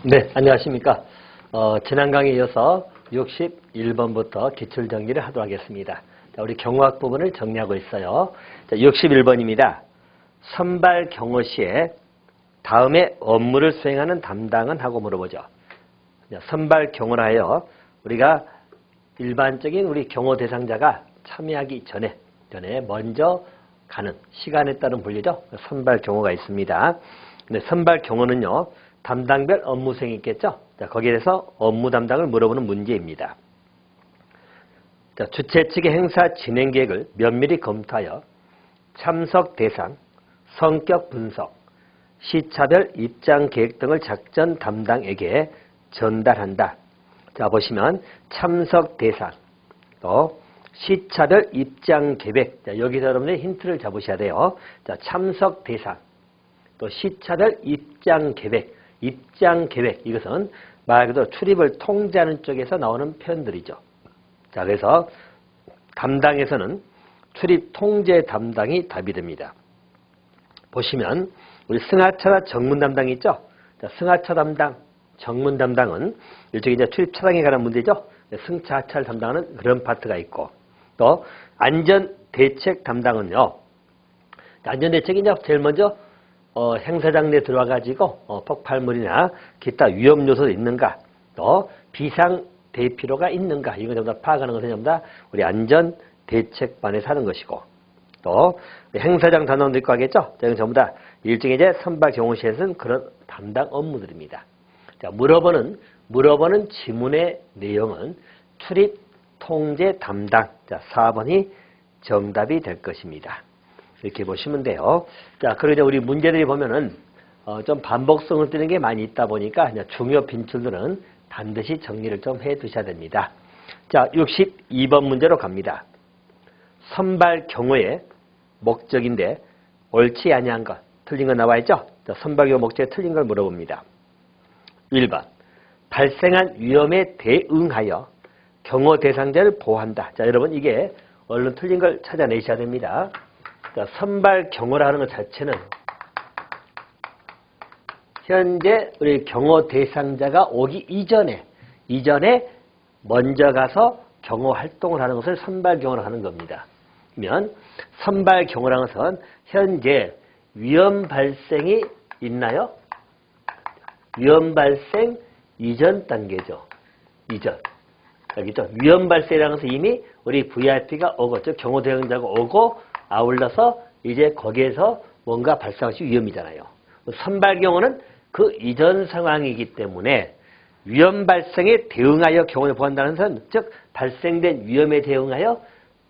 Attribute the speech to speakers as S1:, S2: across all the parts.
S1: 네, 안녕하십니까. 지난 강의에 이어서 61번부터 기출 정리를 하도록 하겠습니다. 자, 우리 경호학 부분을 정리하고 있어요. 자, 61번입니다. 선발 경호 시에 다음에 업무를 수행하는 담당은 하고 물어보죠. 선발 경호를 하여 우리가 일반적인 우리 경호 대상자가 참여하기 전에 먼저 가는 시간에 따른 분류죠. 선발 경호가 있습니다. 근데 선발 경호는요, 담당별 업무 수행이 있겠죠. 자, 거기에 대해서 업무 담당을 물어보는 문제입니다. 자, 주최 측의 행사 진행 계획을 면밀히 검토하여 참석 대상, 성격 분석, 시차별 입장 계획 등을 작전 담당에게 전달한다. 자, 보시면 참석 대상, 또 시차별 입장 계획. 자, 여기서 여러분들이 힌트를 잡으셔야 돼요. 자, 참석 대상, 또 시차별 입장 계획. 입장 계획, 이것은 말 그대로 출입을 통제하는 쪽에서 나오는 표현들이죠. 자, 그래서 담당에서는 출입 통제 담당이 답이 됩니다. 보시면 우리 승하차나 정문 담당이 있죠. 자, 승하차 담당, 정문 담당은 일종의 이제 출입 차량에 관한 문제죠. 승차 하차를 담당하는 그런 파트가 있고, 또 안전 대책 담당은요. 안전 대책이 이제 제일 먼저 행사장 내에 들어와가지고 폭발물이나 기타 위험 요소도 있는가, 또 비상 대피로가 있는가, 이거 전부 다 파악하는 것은 전부 다 우리 안전 대책반에서 하는 것이고, 또 행사장 단원도 있고 하겠죠. 이건 전부 다 일종의 이제 선발 경호시에서는 그런 담당 업무들입니다. 자, 물어보는 지문의 내용은 출입 통제 담당. 자, 4번이 정답이 될 것입니다. 이렇게 보시면 돼요. 자, 그리고 이제 우리 문제들이 보면은 좀 반복성을 띠는 게 많이 있다 보니까 중요 빈출들은 반드시 정리를 좀 해 두셔야 됩니다. 자, 62번 문제로 갑니다. 선발 경호의 목적인데 옳지 아니한 것, 틀린 거 나와 있죠? 자, 선발 경호 목적에 틀린 걸 물어봅니다. 1번, 발생한 위험에 대응하여 경호 대상자를 보호한다. 자, 여러분 이게 얼른 틀린 걸 찾아내셔야 됩니다. 자, 선발 경호라는 것 자체는 현재 우리 경호 대상자가 오기 이전에 먼저 가서 경호 활동을 하는 것을 선발 경호를 하는 겁니다. 그러면 선발 경호라는 것은 현재 위험 발생이 있나요? 위험 발생 이전 단계죠. 이전. 여기죠. 위험 발생이라는 것은 이미 우리 VIP가 오고, 즉 경호 대상자가 오고 아울러서 이제 거기에서 뭔가 발생할 수 위험이잖아요. 선발 경호는 그 이전 상황이기 때문에 위험 발생에 대응하여 경호를 보호한다는 것은, 즉 발생된 위험에 대응하여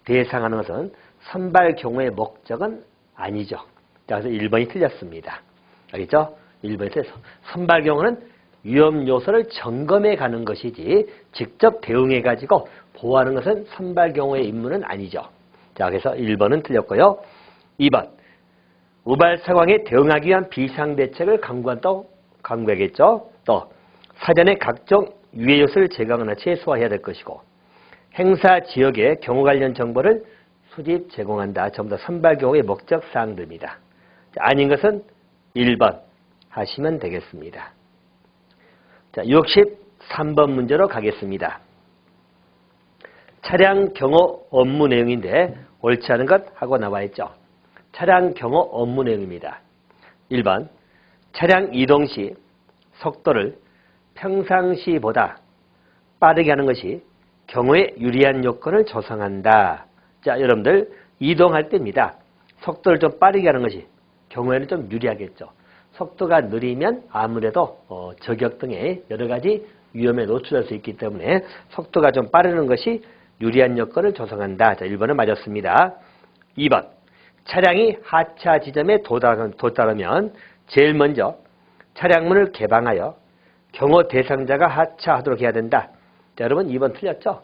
S1: 대상하는 것은 선발 경호의 목적은 아니죠. 그래서 1번이 틀렸습니다. 알겠죠? 1번이 틀렸어. 선발 경호는 위험 요소를 점검해 가는 것이지 직접 대응해 가지고 보호하는 것은 선발 경호의 임무는 아니죠. 자, 그래서 1번은 틀렸고요. 2번, 우발 상황에 대응하기 위한 비상대책을 강구하겠죠. 또 사전에 각종 유해 요소를 제거하거나 최소화해야 될 것이고, 행사 지역의 경호 관련 정보를 수집 제공한다. 전부 다 선발 경호의 목적 사항들입니다. 자, 아닌 것은 1번 하시면 되겠습니다. 자, 63번 문제로 가겠습니다. 차량 경호 업무 내용인데 옳지 않은 것 하고 나와 있죠. 차량 경호 업무 내용입니다. 1번, 차량 이동 시 속도를 평상시보다 빠르게 하는 것이 경호에 유리한 요건을 조성한다. 자, 여러분들 이동할 때입니다. 속도를 좀 빠르게 하는 것이 경호에는 좀 유리하겠죠. 속도가 느리면 아무래도 저격 등의 여러 가지 위험에 노출할 수 있기 때문에 속도가 좀 빠르는 것이 유리한 여건을 조성한다. 자, 1번은 맞았습니다. 2번, 차량이 하차 지점에 도달하면 제일 먼저 차량문을 개방하여 경호 대상자가 하차하도록 해야 된다. 자, 여러분 2번 틀렸죠?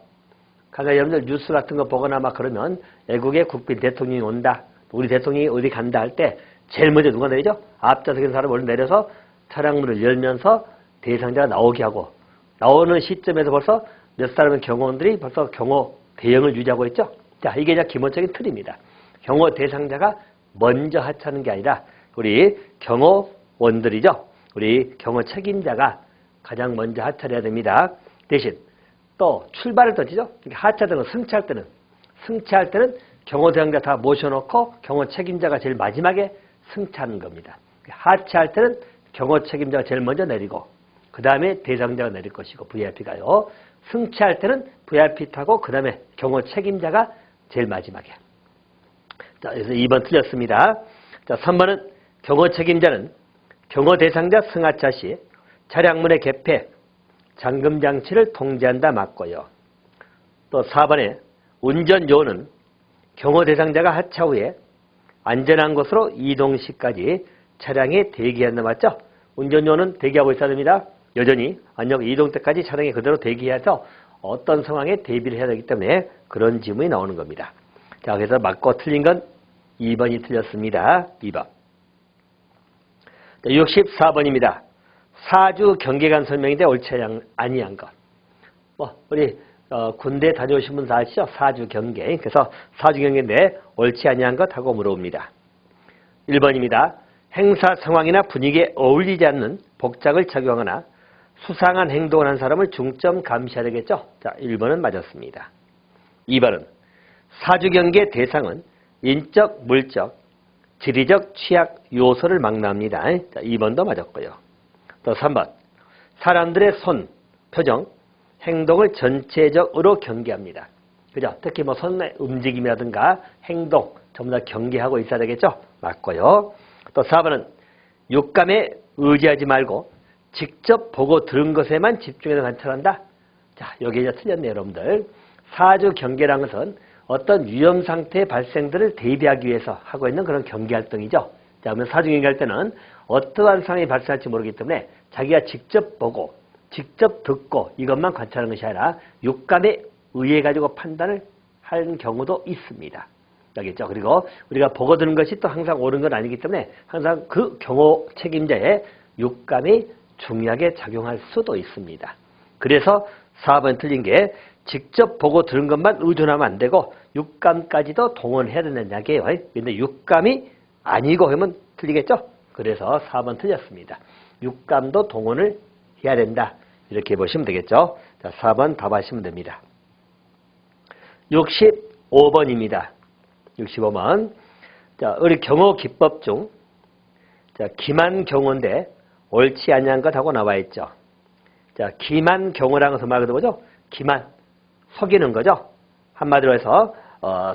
S1: 가령 여러분들 뉴스 같은 거 보거나 막 그러면 외국의 국빈 대통령이 온다, 우리 대통령이 어디 간다 할 때 제일 먼저 누가 내리죠? 앞좌석에 있는 사람을 내려서 차량문을 열면서 대상자가 나오게 하고, 나오는 시점에서 벌써 몇 사람의 경호원들이 벌써 경호 대응을 유지하고 있죠. 자, 이게 이제 기본적인 틀입니다. 경호 대상자가 먼저 하차하는 게 아니라 우리 경호원들이죠. 우리 경호 책임자가 가장 먼저 하차를 해야 됩니다. 대신 또 출발을 던지죠. 하차되는 승차할 때는 경호 대상자 다 모셔놓고 경호 책임자가 제일 마지막에 승차하는 겁니다. 하차할 때는 경호 책임자가 제일 먼저 내리고 그 다음에 대상자가 내릴 것이고 VIP가요. 승차할 때는 VIP 타고 그 다음에 경호 책임자가 제일 마지막에. 자, 그래서 2번 틀렸습니다. 자, 3번은 경호 책임자는 경호 대상자 승하차 시 차량문의 개폐, 잠금 장치를 통제한다 맞고요. 또 4번에 운전요는 경호 대상자가 하차 후에 안전한 곳으로 이동 시까지 차량에 대기한다 맞죠? 운전요는 대기하고 있어야 됩니다. 여전히 안녕 이동 때까지 차량에 그대로 대기해서 어떤 상황에 대비를 해야 되기 때문에 그런 지문이 나오는 겁니다. 자, 그래서 맞고 틀린 건 2번이 틀렸습니다. 2번. 64번입니다. 사주 경계관 설명인데 옳지 아니한 것. 우리 군대 다녀오신 분 다 아시죠? 사주 경계. 그래서 사주 경계인데 옳지 아니한 것 하고 물어봅니다. 1번입니다. 행사 상황이나 분위기에 어울리지 않는 복장을 착용하거나 수상한 행동을 한 사람을 중점 감시해야 되겠죠? 자, 1번은 맞았습니다. 2번은 사주경계 대상은 인적, 물적, 지리적 취약 요소를 망라합니다. 자, 2번도 맞았고요. 또 3번 사람들의 손, 표정, 행동을 전체적으로 경계합니다. 그죠? 특히 뭐 손의 움직임이라든가 행동 전부 다 경계하고 있어야 되겠죠? 맞고요. 또 4번은 육감에 의지하지 말고 직접 보고 들은 것에만 집중해서 관찰한다. 자, 여기 이제 틀렸네요, 여러분들. 사주 경계라는 것은 어떤 위험 상태의 발생들을 대비하기 위해서 하고 있는 그런 경계 활동이죠. 자, 그러면 사주 경계할 때는 어떠한 상황이 발생할지 모르기 때문에 자기가 직접 보고 직접 듣고 이것만 관찰하는 것이 아니라 육감에 의해 가지고 판단을 하는 경우도 있습니다. 알겠죠? 그리고 우리가 보고 들은 것이 또 항상 옳은 건 아니기 때문에 항상 그 경호 책임자의 육감이 중요하게 작용할 수도 있습니다. 그래서 4번 틀린 게 직접 보고 들은 것만 의존하면 안 되고 육감까지도 동원해야 된다는 이야기예요. 그런데 육감이 아니고 하면 틀리겠죠? 그래서 4번 틀렸습니다. 육감도 동원을 해야 된다. 이렇게 보시면 되겠죠? 자, 4번 답하시면 됩니다. 65번입니다. 65번. 자, 우리 경호 기법 중 자, 기만 경호인데 옳지 아니한 것 하고 나와 있죠. 자, 기만 경호라는 것은 말 그대로 뭐죠? 기만, 속이는 거죠. 한마디로 해서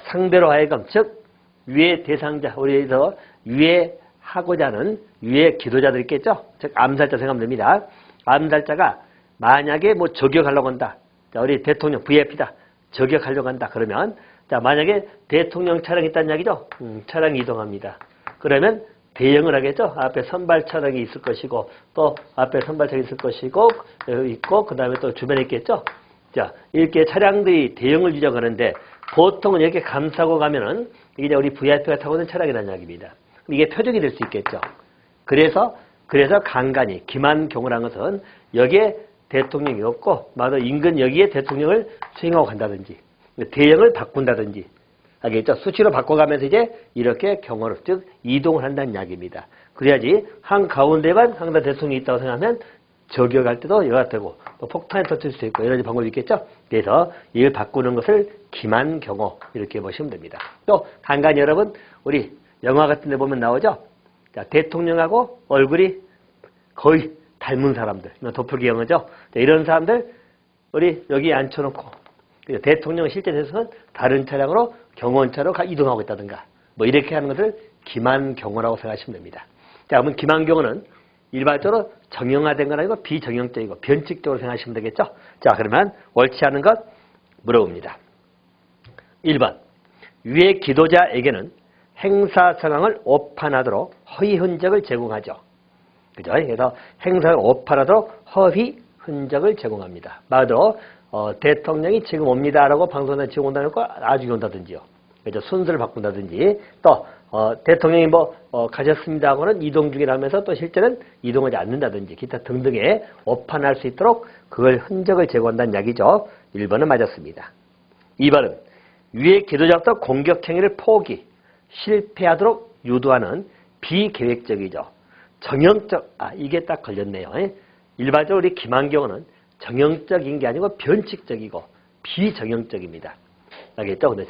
S1: 상대로 하여금 즉 위의 대상자, 우리에서 위의하고자 하는 위의 기도자들 있겠죠. 즉 암살자 생각하면 됩니다. 암살자가 만약에 뭐 저격하려고 한다. 자, 우리 대통령 VIP다. 저격하려고 한다. 그러면 자, 만약에 대통령 차량이 있다는 이야기죠. 차량이 이동합니다. 그러면 대응을 하겠죠. 앞에 선발 차량이 있을 것이고 또 앞에 선발차가 있을 것이고 있고 그 다음에 또 주변에 있겠죠. 자, 이렇게 차량들이 대응을 지정하는데 보통은 이렇게 감싸고 가면은 이게 우리 VIP가 타고 있는 차량이라는 이야기입니다. 이게 표적이 될 수 있겠죠. 그래서 간간히 기만 경호라는 것은 여기에 대통령이 없고 마도 인근 여기에 대통령을 수행하고 간다든지 대응을 바꾼다든지 알겠죠? 수치로 바꿔가면서 이제 이렇게 경호를 즉 이동을 한다는 이야기입니다. 그래야지 한 가운데만 항상 대통령이 있다고 생각하면 저격할 때도 여가 되고 또 폭탄이 터질 수 있고 여러 가지 방법이 있겠죠? 그래서 이를 바꾸는 것을 기만 경호 이렇게 보시면 됩니다. 또 간간히 여러분 우리 영화 같은 데 보면 나오죠? 자, 대통령하고 얼굴이 거의 닮은 사람들, 도플기 영어죠? 자, 이런 사람들 우리 여기 앉혀놓고 대통령 실제 대해서는 다른 차량으로 경호원차로 이동하고 있다든가 뭐 이렇게 하는 것을 기만 경호라고 생각하시면 됩니다. 자, 그러면 기만 경호는 일반적으로 정형화된 건 아니고 비정형적이고 변칙적으로 생각하시면 되겠죠. 자, 그러면 옳지 않은 것 물어봅니다. 1번 위의 기도자에게는 행사 상황을 오판하도록 허위 흔적을 제공하죠. 그죠? 그래서 행사를 오판하도록 허위 흔적을 제공합니다. 말로 대통령이 지금 옵니다라고 방송에 지금 온다는 거 나중에 온다든지요. 그죠? 순서를 바꾼다든지 또 대통령이 가셨습니다 하고는 이동 중이라면서 또 실제는 이동하지 않는다든지 기타 등등의 오판할 수 있도록 그걸 흔적을 제공한다는 이야기죠. 1번은 맞았습니다. 2번은 위의 기도자부터 공격 행위를 포기, 실패하도록 유도하는 비계획적이죠. 정형적, 이게 딱 걸렸네요. 일반적으로 우리 기만경어는 정형적인 게 아니고 변칙적이고 비정형적입니다. 알겠죠? 근데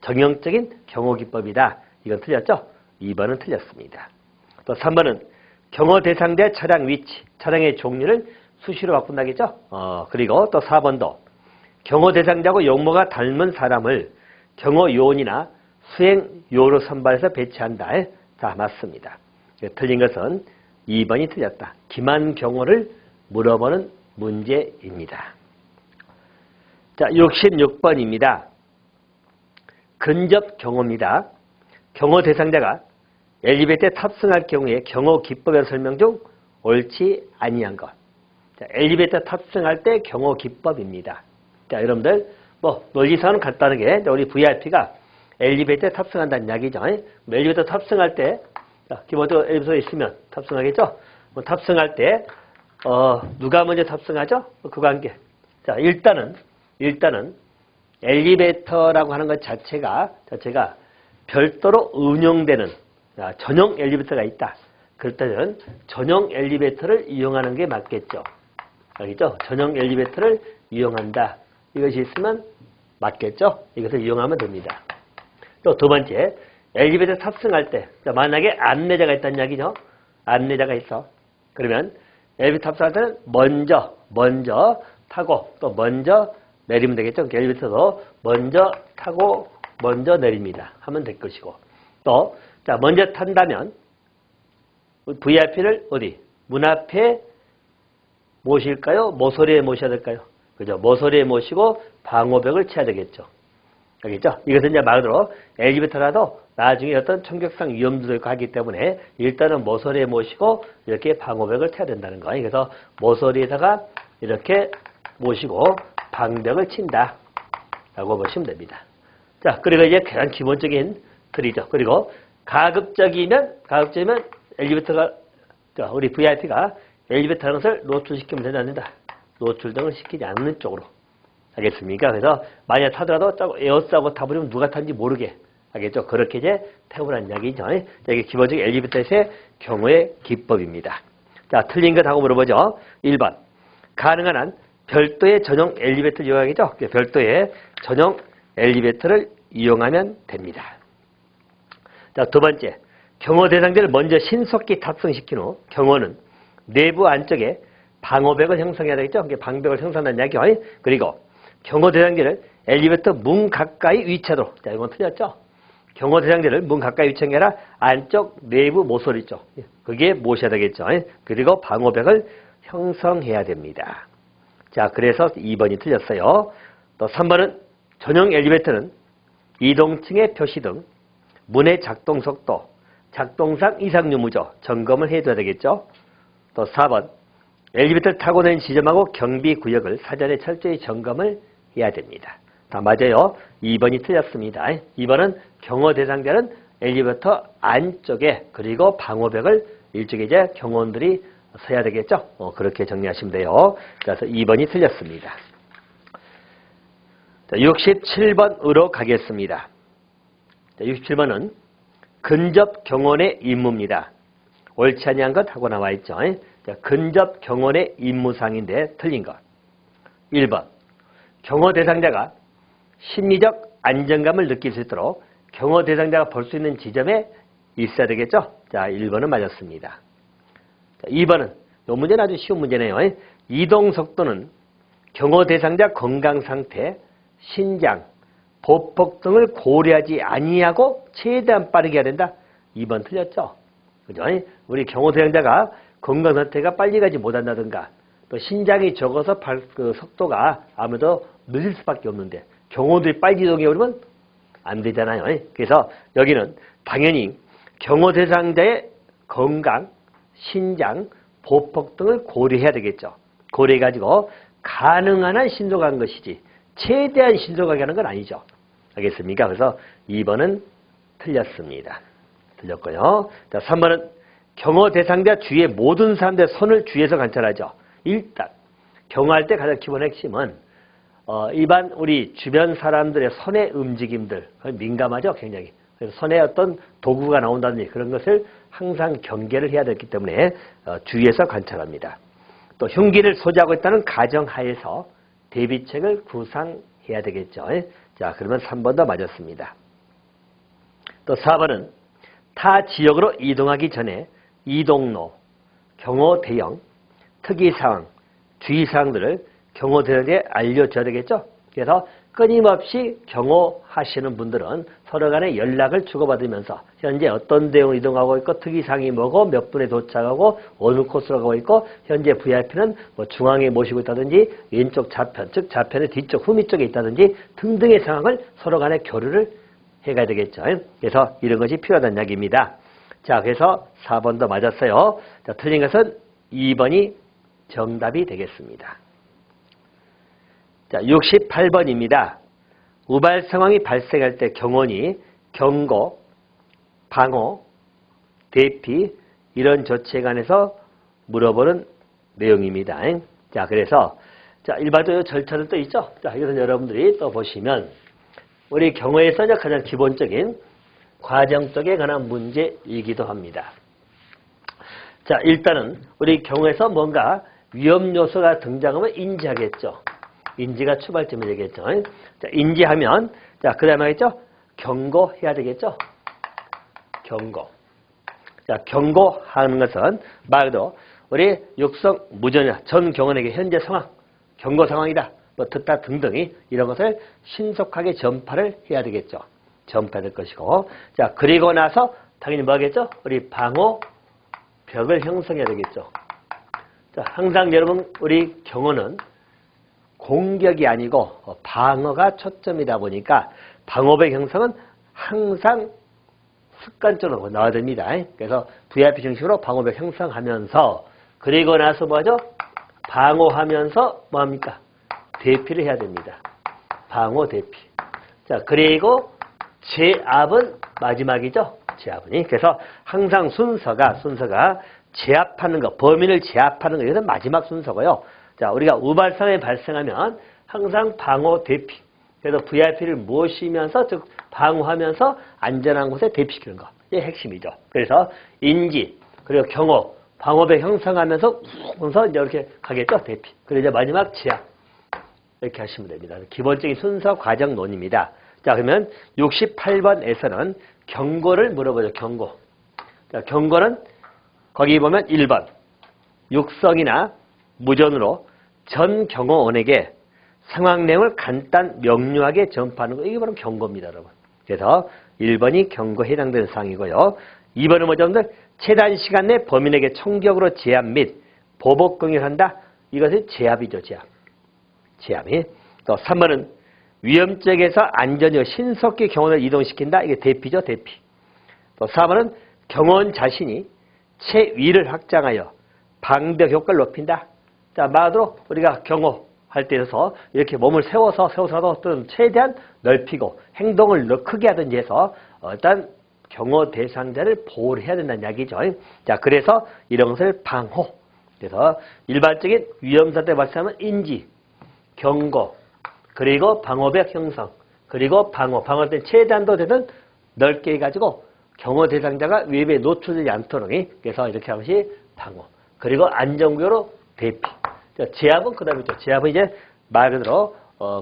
S1: 정형적인 경호기법이다. 이건 틀렸죠? 2번은 틀렸습니다. 또 3번은 경호 대상자 차량 위치, 차량의 종류를 수시로 바꾼다겠죠? 그리고 또 4번도 경호 대상자하고 용모가 닮은 사람을 경호 요원이나 수행 요로 선발해서 배치한다. 자, 맞습니다. 틀린 것은 2번이 틀렸다. 기만 경호를 물어보는 문제입니다. 자, 66번입니다. 근접 경호입니다. 경호 대상자가 엘리베이터에 탑승할 경우에 경호 기법의 설명 중 옳지 아니한 것. 자, 엘리베이터 탑승할 때 경호 기법입니다. 자, 여러분들 논리상은 간단하게 우리 VIP가 엘리베이터에 탑승한다는 이야기죠. 엘리베이터 탑승할 때 기본적으로 엘리베이터에 있으면 탑승하겠죠. 탑승할 때 누가 먼저 탑승하죠? 그 관계. 자, 일단은 엘리베이터라고 하는 것 자체가 별도로 운영되는 전용 엘리베이터가 있다. 그럴 때는 전용 엘리베이터를 이용하는 게 맞겠죠. 알겠죠? 전용 엘리베이터를 이용한다. 이것이 있으면 맞겠죠? 이것을 이용하면 됩니다. 또 두 번째, 엘리베이터 탑승할 때 만약에 안내자가 있다는 이야기죠. 안내자가 있어. 그러면 엘리베이터 탑승할 때는 먼저 타고 또 먼저 내리면 되겠죠. 엘리베이터도 먼저 타고 먼저 내립니다. 하면 될 것이고. 또 먼저 탄다면 VIP를 어디? 문 앞에 모실까요? 모서리에 모셔야 될까요? 그죠? 모서리에 모시고 방호벽을 쳐야 되겠죠. 알겠죠? 이것은 이제 말 그대로 엘리베이터라도 나중에 어떤 총격상 위험도 있고 하기 때문에 일단은 모서리에 모시고 이렇게 방호벽을 쳐야 된다는 거예요. 그래서 모서리에다가 이렇게 모시고 방벽을 친다. 라고 보시면 됩니다. 자, 그리고 이제 가장 기본적인 틀이죠. 그리고 가급적이면 엘리베이터가, 우리 VIP가 엘리베이터 하는 것을 노출시키면 되지 않는다. 노출 등을 시키지 않는 쪽으로. 알겠습니까? 그래서 만약 타더라도 에어싸고 타버리면 누가 탄지 모르게. 알겠죠? 그렇게 이제 태우라는 이야기죠. 이게 기본적인 엘리베이터에서의 경우의 기법입니다. 자, 틀린 것 하고 물어보죠. 1번. 가능한 한 별도의 전용 엘리베이터를 이용하겠죠? 별도의 전용 엘리베이터를 이용하면 됩니다. 자, 두 번째. 경호 대상자를 먼저 신속히 탑승시킨 후 경호는 내부 안쪽에 방호벽을 형성해야 되겠죠? 방벽을 형성한다는 이야기요. 그리고 경호 대상자를 엘리베이터 문 가까이 위치하도록. 자, 이건 틀렸죠? 경호 대상자를 문 가까이 위치한 게 아니라 안쪽 내부 모서리 쪽. 그게 모셔야 되겠죠? 그리고 방호벽을 형성해야 됩니다. 자, 그래서 2번이 틀렸어요. 또 3번은 전용 엘리베이터는 이동층의 표시 등 문의 작동 속도, 작동상 이상 유무죠. 점검을 해줘야 되겠죠. 또 4번, 엘리베이터를 타고 낸 지점하고 경비 구역을 사전에 철저히 점검을 해야 됩니다. 다 맞아요. 2번이 틀렸습니다. 2번은 경호 대상자는 엘리베이터 안쪽에 그리고 방호벽을 일종의 이제 경호원들이 서야 되겠죠. 그렇게 정리하시면 돼요. 그래서 2번이 틀렸습니다. 자, 67번으로 가겠습니다. 자, 67번은 근접 경호원의 임무입니다. 옳지 아니한 것 하고 나와 있죠. 자, 근접 경호원의 임무상인데 틀린 것. 1번. 경호 대상자가 심리적 안정감을 느낄 수 있도록 경호 대상자가 볼 수 있는 지점에 있어야 되겠죠. 자, 1번은 맞았습니다. 자, 2번은 이 문제는 아주 쉬운 문제네요. 이동 속도는 경호 대상자 건강 상태, 신장, 보폭 등을 고려하지 아니하고 최대한 빠르게 해야 된다. 2번 틀렸죠. 그죠? 우리 경호 대상자가 건강 상태가 빨리 가지 못한다든가 또 신장이 적어서 속도가 아무래도 늦을 수밖에 없는데 경호들이 빨리 이동해 버리면 안 되잖아요. 그래서 여기는 당연히 경호 대상자의 건강, 신장, 보폭 등을 고려해야 되겠죠. 고려해가지고 가능한 한 신속한 것이지 최대한 신속하게 하는 건 아니죠. 알겠습니까? 그래서 2번은 틀렸습니다. 틀렸고요. 자, 3번은 경호 대상자 주위의 모든 사람들의 손을 주위에서 관찰하죠. 일단 경호할 때 가장 기본 핵심은 일반 우리 주변 사람들의 손의 움직임들 민감하죠. 굉장히. 그래서 손에 어떤 도구가 나온다든지 그런 것을 항상 경계를 해야 되기 때문에 주위에서 관찰합니다. 또 흉기를 소지하고 있다는 가정하에서 대비책을 구상해야 되겠죠. 자, 그러면 3번도 맞았습니다. 또 4번은 타 지역으로 이동하기 전에 이동로, 경호 대응, 특이사항, 주의사항들을 경호 대응에 알려줘야 되겠죠. 그래서 끊임없이 경호하시는 분들은 서로 간에 연락을 주고받으면서 현재 어떤 대응으로 이동하고 있고 특이사항이 뭐고 몇 분에 도착하고 어느 코스로 가고 있고 현재 VIP는 뭐 중앙에 모시고 있다든지 왼쪽 좌편, 즉 좌편의 뒤쪽 후미 쪽에 있다든지 등등의 상황을 서로 간에 교류를 해가야 되겠죠. 그래서 이런 것이 필요하다는 이야기입니다. 자, 그래서 4번도 맞았어요. 자, 틀린 것은 2번이 정답이 되겠습니다. 자, 68번입니다. 우발 상황이 발생할 때 경원이 경고, 방호, 대피 이런 조치에 관해서 물어보는 내용입니다. 자, 그래서 자, 일반적으로 절차는 또 있죠. 자, 이것은 여러분들이 또 보시면 우리 경호에서 가장 기본적인 과정 쪽에 관한 문제이기도 합니다. 자, 일단은 우리 경호에서 뭔가 위험 요소가 등장하면 인지하겠죠. 인지가 출발점이 되겠죠. 자, 인지하면, 자, 그 다음에 하겠죠? 경고해야 되겠죠? 경고. 자, 경고하는 것은 말 그대로 우리 육성 무전이나 전 경원에게 현재 상황, 경고 상황이다. 뭐 듣다 등등이 이런 것을 신속하게 전파를 해야 되겠죠. 전파될 것이고. 자, 그리고 나서 당연히 뭐 하겠죠? 우리 방호벽을 형성해야 되겠죠. 자, 항상 여러분 우리 경호는 공격이 아니고 방어가 초점이다 보니까 방어벽 형성은 항상 습관적으로 나와야 됩니다. 그래서 VIP 정식으로 방어벽 형성하면서 그리고 나서 뭐죠? 방어하면서 뭐합니까? 대피를 해야 됩니다. 방어 대피. 자, 그리고 제압은 마지막이죠. 제압은. 그래서 항상 순서가 제압하는 거, 범인을 제압하는 거 이것은 마지막 순서고요. 자, 우리가 우발상황이 발생하면 항상 방어 대피. 그래서 VIP를 모시면서 즉 방어하면서 안전한 곳에 대피시키는 거. 이게 핵심이죠. 그래서 인지 그리고 경호, 방어벽 형성하면서 이렇게 가겠죠. 대피. 그리고 이제 마지막 제압. 이렇게 하시면 됩니다. 기본적인 순서 과정론입니다. 자, 그러면 68번에서는 경고를 물어보죠. 경고. 자, 경고는 거기 보면 1번 육성이나 무전으로 전 경호원에게 상황 내용을 간단 명료하게 전파하는 거. 이게 바로 경고입니다, 여러분. 그래서 1번이 경고에 해당되는 사항이고요. 2번은 뭐죠, 여러분들? 최단 시간 내 범인에게 총격으로 제압 및 보복 공격한다. 이것이 제압이죠, 제압. 제압이. 또 3번은 위험지역에서 안전히 신속히 경호원을 이동시킨다. 이게 대피죠, 대피. 또 4번은 경호원 자신이 체위를 확장하여 방벽 효과를 높인다. 자, 말로 우리가 경호할 때 있어서 이렇게 몸을 세워서도 또는 최대한 넓히고 행동을 더 크게 하든지 해서 일단 경호 대상자를 보호를 해야 된다는 이야기죠. 자, 그래서 이런 것을 방호. 그래서 일반적인 위험 사태 발생하면 인지, 경고, 그리고 방호벽 형성, 그리고 방호. 방어할 때 최대한도 되는 넓게 해가지고 경호 대상자가 위협에 노출되지 않도록. 그래서 이렇게 하는 것이 방호. 그리고 안전구역으로 대피. 제압은 그 다음에 있죠. 제압은 이제 말 그대로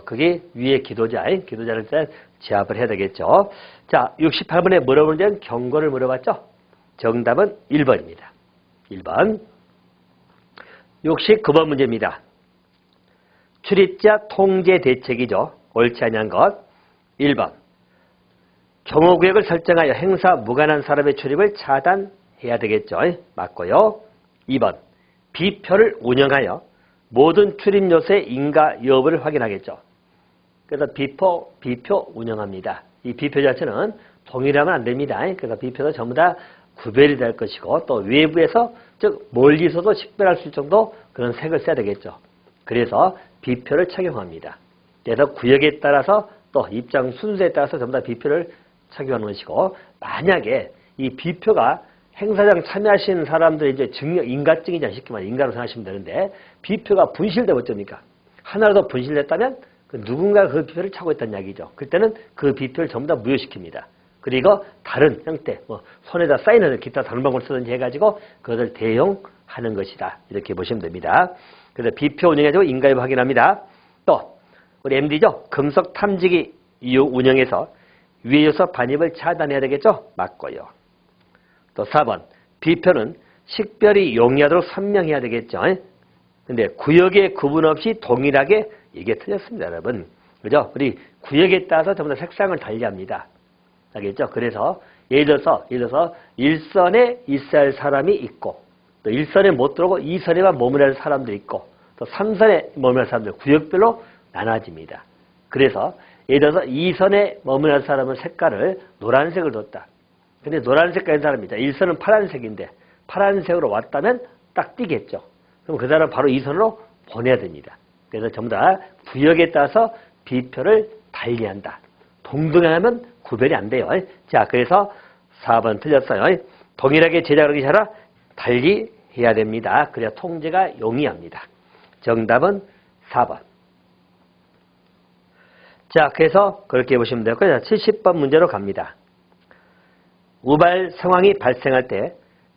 S1: 그게 위에 기도자를 일단 제압을 해야 되겠죠. 자, 68번에 물어보는 데는 경고를 물어봤죠. 정답은 1번입니다. 1번. 69번 문제입니다. 출입자 통제 대책이죠. 옳지 아니한 것. 1번. 경호구역을 설정하여 행사 무관한 사람의 출입을 차단해야 되겠죠. 맞고요. 2번. 비표를 운영하여 모든 출입 요소의 인가 여부를 확인하겠죠. 그래서 비표 운영합니다. 이 비표 자체는 동일하면 안 됩니다. 그래서 비표도 전부 다 구별이 될 것이고 또 외부에서 즉 멀리서도 식별할 수 있을 정도 그런 색을 써야 되겠죠. 그래서 비표를 착용합니다. 그래서 구역에 따라서 또 입장 순서에 따라서 전부 다 비표를 착용하는 것이고 만약에 이 비표가 행사장 참여하시는 사람들의 이제 증명, 인가증이지 쉽게 말해 인가로 생각하시면 되는데 비표가 분실되면 어쩝니까? 하나라도 분실됐다면 그 누군가가 그 비표를 차고 있다는 이야기죠. 그때는 그 비표를 전부 다 무효시킵니다. 그리고 다른 형태, 뭐 손에다 사인을 기타 다른 방법을 쓰든지 해가지고 그것을 대용 하는 것이다. 이렇게 보시면 됩니다. 그래서 비표 운영해주고 인가입 확인합니다. 또 우리 MD죠. 금속 탐지기 운영해서 위에 요소 반입을 차단해야 되겠죠. 맞고요. 또 4번 비표는 식별이 용이하도록 선명해야 되겠죠. 근데 구역의 구분 없이 동일하게 이게 틀렸습니다, 여러분. 그죠? 우리 구역에 따라서 전부 다 색상을 달리합니다. 알겠죠? 그래서 예를 들어서 1선에 있어야 할 사람이 있고 또 1선에 못 들어오고 2선에만 머무르는 사람도 있고 또 3선에 머무르는 사람들 구역별로 나눠집니다. 그래서 예를 들어서 2선에 머무르는 사람은 색깔을 노란색을 뒀다. 근데 노란색 가진 사람이 있다. 1선은 파란색인데 파란색으로 왔다면 딱 띄겠죠. 그럼 그 사람 바로 2선으로 보내야 됩니다. 그래서 전부 다 구역에 따라서 비표를 달리한다. 동등하면 구별이 안 돼요. 자, 그래서 4번 틀렸어요. 동일하게 제작하기 하라 달리 해야 됩니다. 그래야 통제가 용이합니다. 정답은 4번. 자, 그래서 그렇게 보시면 되고요. 70번 문제로 갑니다. 우발 상황이 발생할 때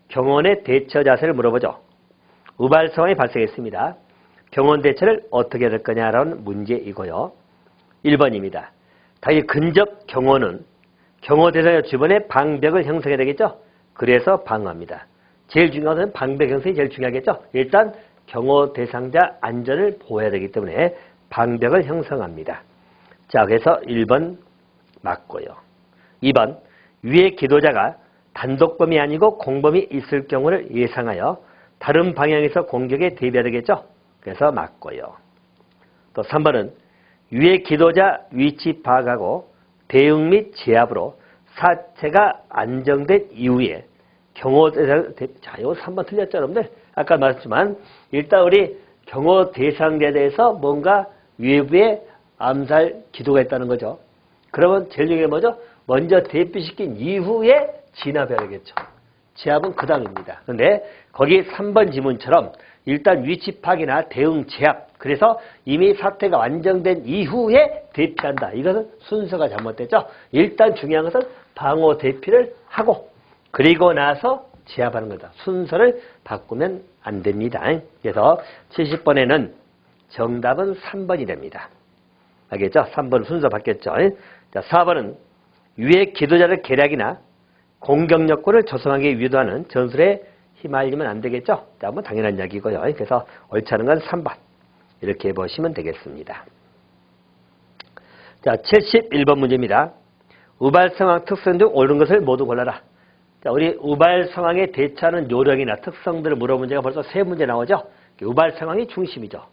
S1: 경원의 대처 자세를 물어보죠. 우발 상황이 발생했습니다. 경원 대처를 어떻게 해야 될 거냐라는 문제이고요. 1번입니다. 당연히 근접 경원은 경호 대상의 주변에 방벽을 형성해야 되겠죠. 그래서 방어합니다. 제일 중요한 것은 방벽 형성이 제일 중요하겠죠. 일단 경호 대상자 안전을 보호해야 되기 때문에 방벽을 형성합니다. 자, 그래서 1번 맞고요. 2번 위의 기도자가 단독범이 아니고 공범이 있을 경우를 예상하여 다른 방향에서 공격에 대비해야 되겠죠. 그래서 맞고요. 또 3번은 위의 기도자 위치 파악하고 대응 및 제압으로 사체가 안정된 이후에 경호 대상, 자, 이거 3번 틀렸죠, 여러분들? 아까 말했지만 일단 우리 경호 대상자에 대해서 뭔가 외부에 암살 기도가 있다는 거죠. 그러면 제일 중요한 게 뭐죠? 먼저 대피시킨 이후에 진압해야 되겠죠. 제압은 그 다음입니다. 그런데 거기 3번 지문처럼 일단 위치 파악이나 대응 제압, 그래서 이미 사태가 완성된 이후에 대피한다. 이것은 순서가 잘못됐죠. 일단 중요한 것은 방어 대피를 하고 그리고 나서 제압하는 거다. 순서를 바꾸면 안 됩니다. 그래서 70번에는 정답은 3번이 됩니다. 알겠죠? 3번 순서 바뀌었죠. 자, 4번은 위의 기도자를 계략이나 공격력권을 조성하기 유도하는 전술에 휘말리면 안 되겠죠? 자, 뭐 당연한 이야기고요. 그래서 옳지 않은 건 3번. 이렇게 보시면 되겠습니다. 자, 71번 문제입니다. 우발 상황 특성 중 옳은 것을 모두 골라라. 자, 우리 우발 상황에 대처하는 요령이나 특성들을 물어본 문제가 벌써 3문제 나오죠? 우발 상황이 중심이죠.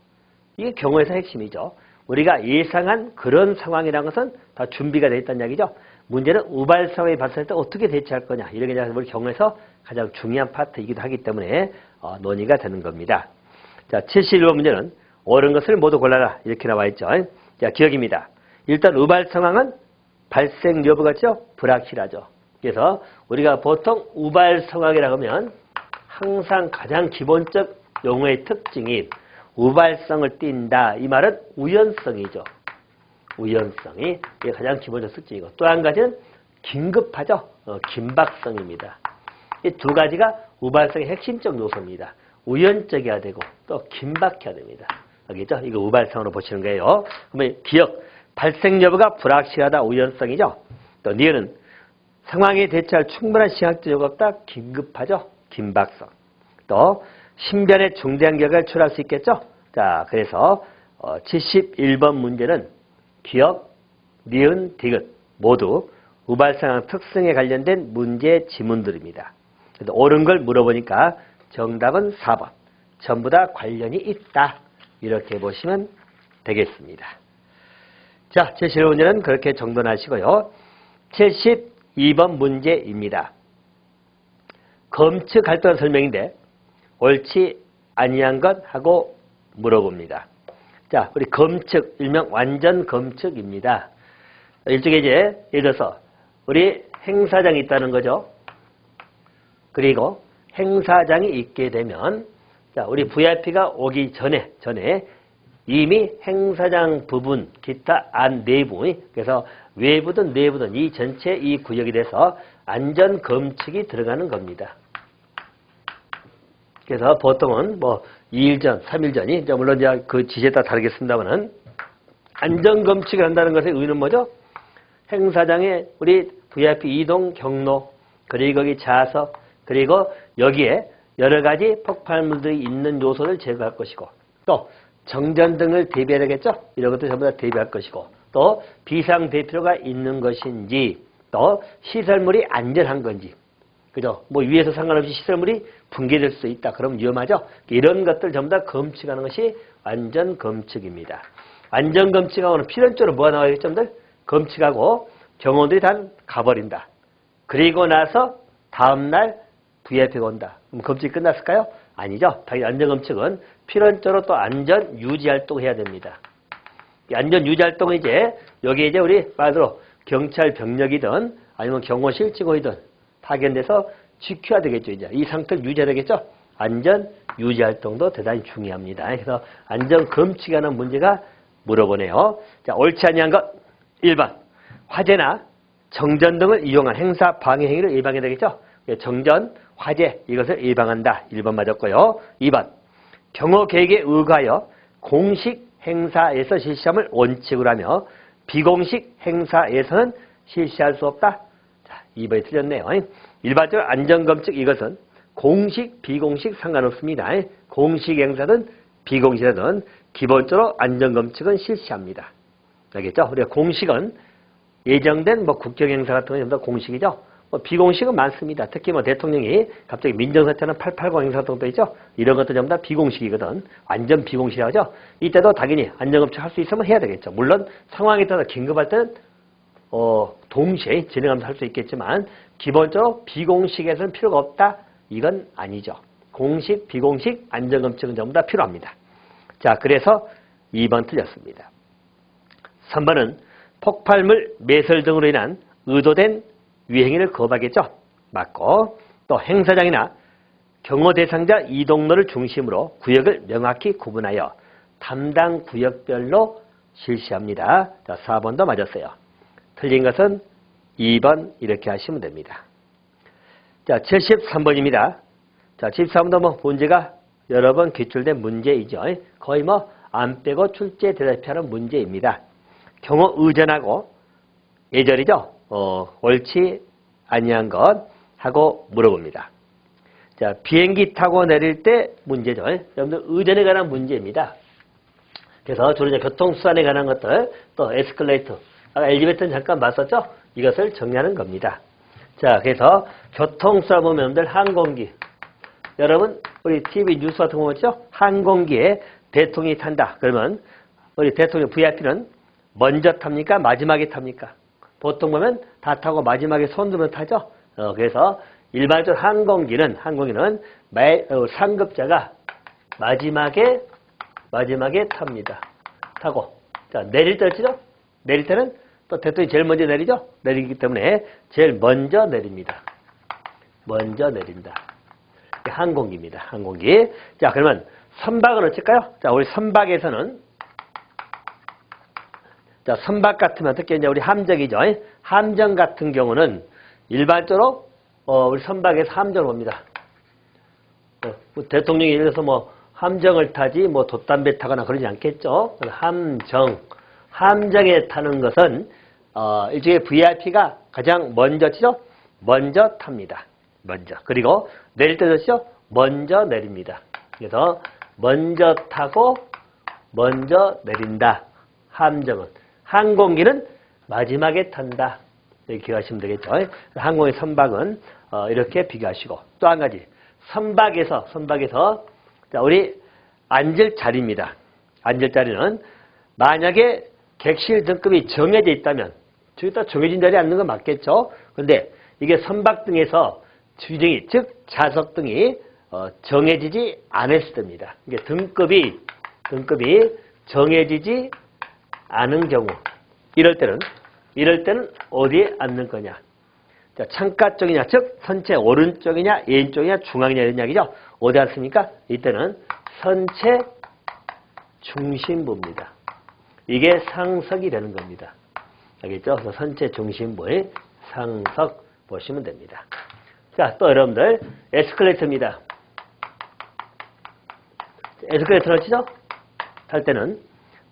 S1: 이게 경우에서 핵심이죠. 우리가 예상한 그런 상황이라는 것은 다 준비가 되어 있다는 이야기죠. 문제는 우발 상황이 발생할 때 어떻게 대처할 거냐. 이런 게 우리 경우에서 가장 중요한 파트이기도 하기 때문에 논의가 되는 겁니다. 자, 71번 문제는 옳은 것을 모두 골라라. 이렇게 나와 있죠. 자, 기억입니다. 일단 우발 상황은 발생 여부가 불확실하죠. 그래서 우리가 보통 우발 상황이라고 하면 항상 가장 기본적 용어의 특징이 우발성을 띈다. 이 말은 우연성이죠. 우연성이 이게 가장 기본적 특징이고 또 한 가지는 긴급하죠. 긴박성입니다. 이 두 가지가 우발성의 핵심적 요소입니다. 우연적이어야 되고 또 긴박해야 됩니다. 알겠죠? 이거 우발성으로 보시는 거예요. 그러면 기억, 발생 여부가 불확실하다. 우연성이죠. 또 니은은 상황에 대처할 충분한 시각적 여부가 없다. 긴급하죠. 긴박성. 또 신변의 중대한 결과를 초래할 수 있겠죠. 자, 그래서 71번 문제는 기억, 니은, 디귿 모두 우발상황 특성에 관련된 문제 지문들입니다. 그래서 옳은 걸 물어보니까 정답은 4번. 전부 다 관련이 있다. 이렇게 보시면 되겠습니다. 자, 71번 문제는 그렇게 정돈하시고요. 72번 문제입니다. 검측 활동한 설명인데 옳지 아니한 것 하고 물어봅니다. 자, 우리 검측, 일명 완전 검측입니다. 일종의 이제 예를 들어서 우리 행사장이 있다는 거죠. 그리고 행사장이 있게 되면 자, 우리 VIP가 오기 전에 이미 행사장 부분, 기타 안 내부, 그래서 외부든 내부든 이 전체 이 구역이 돼서 안전 검측이 들어가는 겁니다. 그래서 보통은 뭐 2일 전, 3일 전이 이제 물론 이제 그 지시에 따라 다르겠습니다만은 안전검칙을 한다는 것의 의미는 뭐죠? 행사장에 우리 VIP 이동 경로, 그리고 거기 좌석, 그리고 여기에 여러 가지 폭발물들이 있는 요소를 제거할 것이고, 또 정전등을 대비해야겠죠? 이런 것도 전부 다 대비할 것이고, 또 비상대피로가 있는 것인지, 또 시설물이 안전한 건지, 그죠? 뭐 위에서 상관없이 시설물이 붕괴될 수 있다. 그럼 위험하죠? 이런 것들 전부 다 검칙하는 것이 안전검칙입니다. 안전검칙하고는 필연적으로 뭐가 나와야 겠점들? 검칙하고 경호원들이 다 가버린다. 그리고 나서 다음날 VIP가 온다. 그럼 검칙이 끝났을까요? 아니죠. 당연히 안전검칙은 필연적으로 또 안전 유지활동을 해야 됩니다. 이 안전 유지활동은 이제 여기에 이제 우리 말대로 경찰 병력이든 아니면 경호실 직원이든 파견돼서 지켜야 되겠죠. 이제 이 상태를 유지해야 되겠죠. 안전 유지활동도 대단히 중요합니다. 그래서 안전검칙하는 문제가 물어보네요. 자, 옳지 아니한 것 1번 화재나 정전 등을 이용한 행사 방해 행위를 예방해야 되겠죠. 정전, 화재 이것을 예방한다. 1번 맞았고요. 2번 경호 계획에 의거하여 공식 행사에서 실시함을 원칙으로 하며 비공식 행사에서는 실시할 수 없다. 자, 2번이 틀렸네요. 일반적으로 안전검칙 이것은 공식, 비공식 상관없습니다. 공식 행사든 비공식이든 기본적으로 안전검칙은 실시합니다. 알겠죠? 우리가 공식은 예정된 뭐 국정행사 같은 건 전부 다 공식이죠. 뭐 비공식은 많습니다. 특히 뭐 대통령이 갑자기 민정사태는 880 행사 같은 것도 있죠. 이런 것도 전부 다 비공식이거든. 완전 비공식이라고 하죠. 이때도 당연히 안전검칙 할 수 있으면 해야 되겠죠. 물론 상황에 따라 긴급할 때는 동시에 진행하면서 할 수 있겠지만 기본적으로 비공식에서는 필요가 없다. 이건 아니죠. 공식, 비공식 안전검칙은 전부 다 필요합니다. 자, 그래서 2번 틀렸습니다. 3번은 폭발물 매설 등으로 인한 의도된 위행위를 거부하겠죠. 맞고, 또 행사장이나 경호 대상자 이동로를 중심으로 구역을 명확히 구분하여 담당 구역별로 실시합니다. 자, 4번도 맞았어요. 틀린 것은 2번 이렇게 하시면 됩니다. 자, 73번입니다. 자, 73번도 뭐 문제가 여러 번 기출된 문제이죠. 거의 뭐 안 빼고 출제 대답하는 문제입니다. 경호 의전하고 예절이죠. 옳지 아니한 것 하고 물어봅니다. 자, 비행기 타고 내릴 때 문제죠. 여러분들 의전에 관한 문제입니다. 그래서 주로 이제 교통수단에 관한 것들, 또 에스컬레이터, 아까 엘리베이터는 잠깐 봤었죠? 이것을 정리하는 겁니다. 자, 그래서 교통수단 보면 여러분들 항공기. 여러분, 우리 TV 뉴스 같은 거 보죠? 항공기에 대통령이 탄다. 그러면 우리 대통령 VIP는 먼저 탑니까? 마지막에 탑니까? 보통 보면 다 타고 마지막에 손 들면 타죠? 그래서 일반적으로 항공기는 상급자가 마지막에 탑니다. 타고. 자, 내릴 때 어찌죠? 내릴 때는 또 대통령이 제일 먼저 내리죠? 내리기 때문에 제일 먼저 내립니다. 먼저 내린다. 항공기입니다. 항공기. 자, 그러면 선박은 어쩔까요? 자, 우리 선박에서는 자, 선박 같으면 어떻게 이제 우리 함정이죠. 함정 같은 경우는 일반적으로 우리 선박에서 함정을 봅니다. 뭐 대통령이 예를 들어서 뭐 함정을 타지 뭐 돛담배 타거나 그러지 않겠죠. 함정에 타는 것은 일종의 VIP가 가장 먼저 치죠. 먼저 탑니다. 먼저. 그리고 내릴 때도 치죠. 먼저 내립니다. 그래서 먼저 타고 먼저 내린다. 함정은. 항공기는 마지막에 탄다. 이렇게 기억하시면 되겠죠. 항공의 선박은 이렇게 비교하시고 또 한 가지 선박에서 자, 우리 앉을 자리입니다. 앉을 자리는 만약에 객실 등급이 정해져 있다면 저기다 정해진 자리에 앉는 건 맞겠죠. 그런데 이게 선박 등에서 주등이 즉 좌석 등이 정해지지 않았을 때입니다. 이게 등급이 정해지지 않은 경우 이럴 때는 어디에 앉는 거냐? 자, 창가 쪽이냐, 즉 선체 오른쪽이냐, 왼쪽이냐, 중앙이냐 이런 이야기죠. 어디 앉습니까? 이때는 선체 중심부입니다. 이게 상석이 되는 겁니다. 알겠죠? 그래서 선체 중심부의 상석 보시면 됩니다. 자, 또 여러분들 에스컬레이터입니다. 에스컬레이터를 치죠? 탈 때는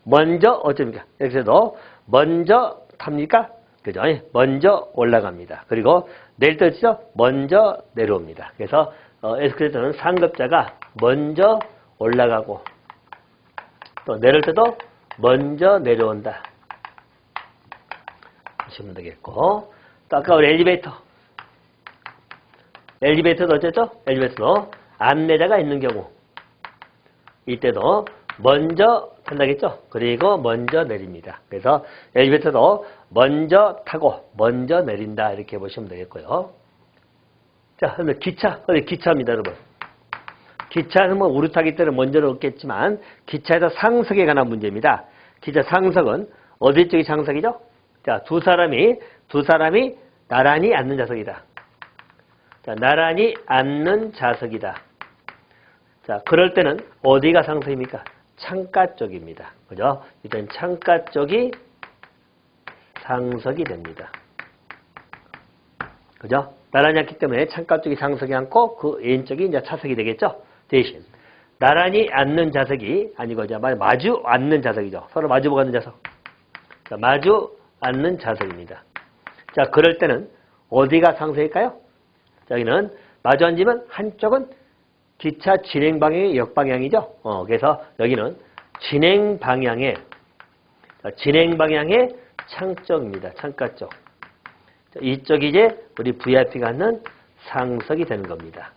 S1: 먼저 어쩝니까? 여기서도 먼저 탑니까? 그죠? 먼저 올라갑니다. 그리고 내릴 때 치죠? 먼저 내려옵니다. 그래서 에스컬레이터는 상급자가 먼저 올라가고 또 내릴 때도 먼저 내려온다. 보시면 되겠고 또 아까 우리 엘리베이터도 어쨌죠? 엘리베이터도 안내자가 있는 경우 이때도 먼저 탄다겠죠? 그리고 먼저 내립니다. 그래서 엘리베이터도 먼저 타고 먼저 내린다 이렇게 보시면 되겠고요. 자, 그러면 기차입니다, 여러분. 기차는 뭐 우르타기 때문에 먼저는 없겠지만 기차에서 상석에 관한 문제입니다. 기차 상석은 어디 쪽이 상석이죠? 자, 두 사람이 나란히 앉는 좌석이다. 자, 나란히 앉는 좌석이다. 자, 그럴 때는 어디가 상석입니까? 창가 쪽입니다. 그죠? 일단 창가 쪽이 상석이 됩니다. 그죠? 나란히 앉기 때문에 창가 쪽이 상석이 앉고 그 왼쪽이 이제 차석이 되겠죠? 대신 나란히 앉는 좌석이 아니고 이제 마주 앉는 좌석이죠. 서로 마주보고 앉는 좌석. 자, 마주 앉는 좌석입니다. 자, 그럴 때는 어디가 상석일까요? 자, 여기는 마주 앉으면 한쪽은 기차 진행 방향이 역방향이죠. 그래서 여기는 진행 방향의 창쪽입니다. 창가 쪽. 자, 이쪽이 이제 우리 VIP가 앉는 상석이 되는 겁니다.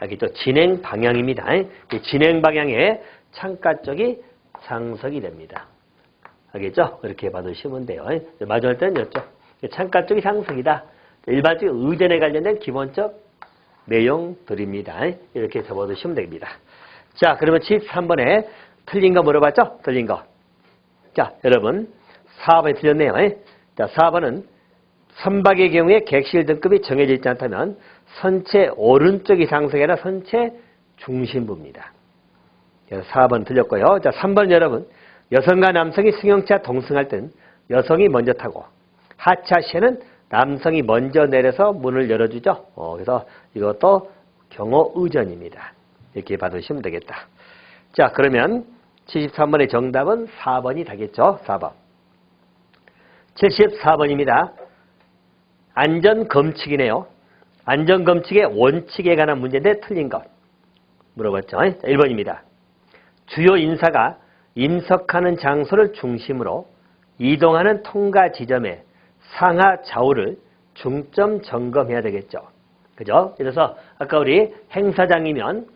S1: 여기 또 진행 방향입니다. 진행 방향의 창가 쪽이 상석이 됩니다. 알겠죠? 이렇게 받으시면 돼요. 마주할 때는 이쪽. 창가 쪽이 상석이다. 일반적인 의전에 관련된 기본적 내용들입니다. 이렇게 적어두시면 됩니다. 자, 그러면 73번에 틀린 거 물어봤죠? 틀린 거. 자, 여러분 4번이 틀렸네요. 자, 4번은 선박의 경우에 객실 등급이 정해져 있지 않다면 선체 오른쪽이 상석이 아니라 선체 중심부입니다. 그래서 4번 틀렸고요. 자, 3번 여러분. 여성과 남성이 승용차 동승할 때는 여성이 먼저 타고 하차 시에는 남성이 먼저 내려서 문을 열어주죠. 그래서 이것도 경호 의전입니다. 이렇게 받으시면 되겠다. 자, 그러면 73번의 정답은 4번이 되겠죠. 4번. 74번입니다. 안전검칙이네요. 안전검칙의 원칙에 관한 문제인데 틀린 것. 물어봤죠. 1번입니다. 주요 인사가 임석하는 장소를 중심으로 이동하는 통과 지점에 상하 좌우를 중점 점검해야 되겠죠. 그죠? 그래서 아까 우리 행사장이면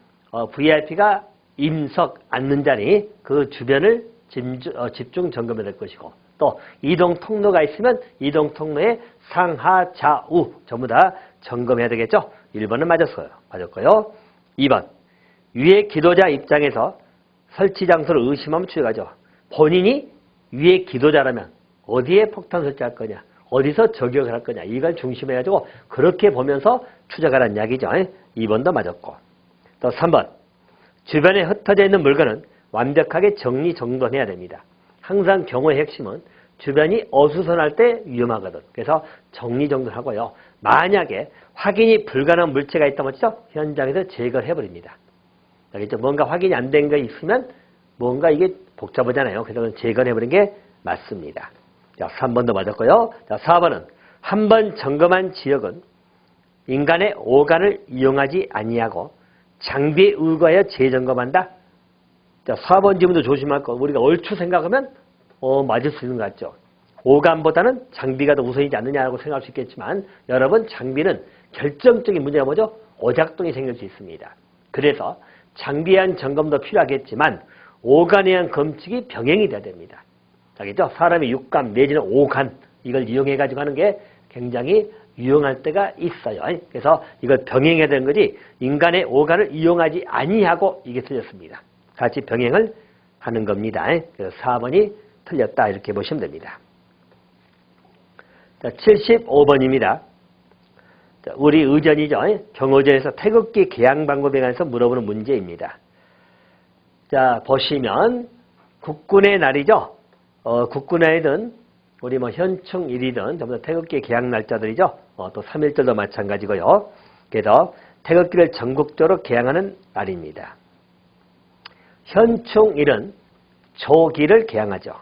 S1: VIP가 임석 앉는 자리 그 주변을 집중 점검해야 될 것이고 또 이동 통로가 있으면 이동 통로의 상하 좌우 전부 다 점검해야 되겠죠. 1번은 맞았고요. 2번 위에 기도자 입장에서 설치 장소를 의심하면 추적하죠. 본인이 위에 기도자라면 어디에 폭탄 설치할 거냐, 어디서 저격을 할 거냐 이걸 중심해가지고 그렇게 보면서 추적하라는 이야기죠. 2번도 맞았고 또 3번 주변에 흩어져 있는 물건은 완벽하게 정리정돈해야 됩니다. 항상 경호의 핵심은 주변이 어수선할 때 위험하거든. 그래서 정리정돈하고요. 만약에 확인이 불가능한 물체가 있다면 현장에서 제거를 해버립니다. 알겠죠? 뭔가 확인이 안 된 거 있으면 뭔가 이게 복잡하잖아요. 그래서 제거를 해버린 게 맞습니다. 자, 3번도 맞았고요. 자, 4번은 한 번 점검한 지역은 인간의 오간을 이용하지 아니하고 장비에 의거하여 재점검한다. 자, 4번 지문도 조심할 거. 우리가 얼추 생각하면 맞을 수 있는 것 같죠. 오간보다는 장비가 더 우선이지 않느냐고 생각할 수 있겠지만 여러분 장비는 결정적인 문제가 뭐죠? 오작동이 생길 수 있습니다. 그래서 장비에 대한 점검도 필요하겠지만 오간에 대한 검칙이 병행이 돼야 됩니다. 알겠죠? 사람의 육감 내지는 오간 이걸 이용해가지고 하는 게 굉장히 유용할 때가 있어요. 그래서 이걸 병행해야 되는 거지 인간의 오간을 이용하지 아니하고 이게 틀렸습니다. 같이 병행을 하는 겁니다. 그래서 4번이 틀렸다 이렇게 보시면 됩니다. 자, 75번입니다. 자, 우리 의전이죠. 경호전에서 태극기 개항 방법에 관해서 물어보는 문제입니다. 자, 보시면 국군의 날이죠. 국군의 날이든 우리 현충일이든 전부 다 태극기 개항 날짜들이죠. 또 3.1절도 마찬가지고요. 그래서 태극기를 전국적으로 개항하는 날입니다. 현충일은 조기를 개항하죠.